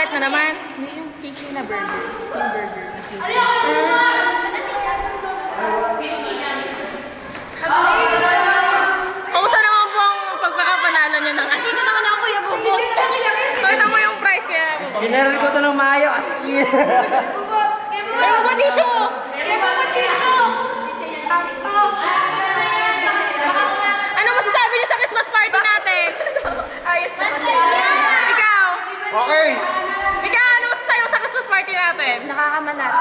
chocolate na naman. Yung cake na burger. Yung burger na cake. Kamusta naman po ang pagkakapanalo nyo ng ano? Dito naman ako, Kuya Bubo. Pakita mo yung price, Kuya Bubo. Ginaral ko ito ng maayo. Ay, mga tissue! Ay, mga tissue! Ano masasabi niyo sa Christmas party natin? Ayos na pala. Ikaw? Okay. Ikaw, ano masasabi mo sa Christmas party natin? Nakakamanat.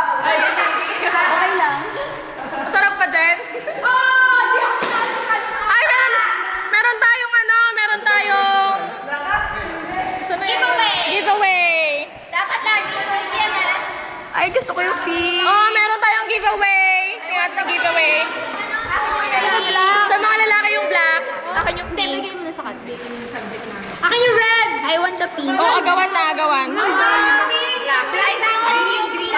Okay lang. Masarap pa dyan? Ay, meron tayong ano, meron tayong... Giveaway! Giveaway! Dapat lagi. Ay, gusto ko yung pink. Oh, meron tayong giveaway. Tingnan natin giveaway. Sa mga lalaki yung black. Akin yung pink. Hindi, mo na sa kanto. Akin yung red. I want the pink. Oh, agawan na, agawan. Black. Dapat yung green.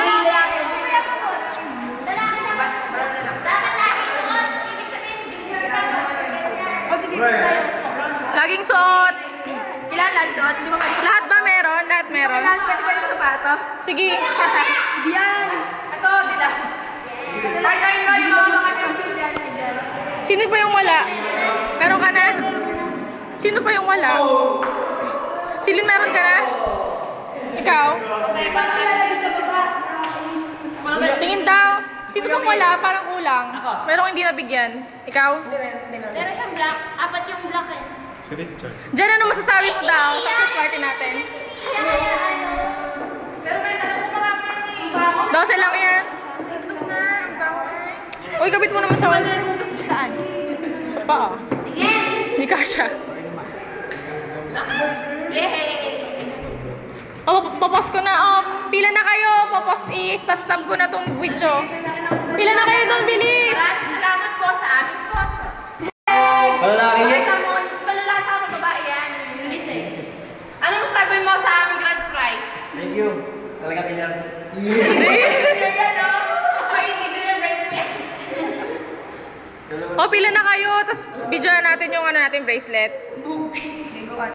Laging suot. Ilan lang suot? Lahat ba meron? Lahat meron? Pwede ba yung sapato? Sige. Diyan. Ito, dila. Ay, Sino pa yung wala? Meron ka na? Sino pa yung wala? Silin, meron ka na? Ikaw? Tingin daw. Sino bang wala? Parang kulang. Merong hindi nabigyan. Ikaw? Meron siyang black. Apat yung black eh. Diyan, ano masasabi mo daw sa Christmas party natin? Pero may alam ko marami eh. 12 lang yan. Itlog na. Ang bawal. Uy, kapit mo naman sa wala. Saan? Sa paa. Hindi ka siya. Oh, papos ko na. Pila na kayo. Papos i-stamp ko na tong video. Pila na kayo doon, bilis. Maraming salamat po sa aming sponsor. Palalaki Kahit naman, palalaki tsaka babae yan. Unisex. Ano masabi mo sa aming grand prize? Thank you. Talaga pinag... Oh, pila na kayo. Tapos video natin yung ano natin bracelet.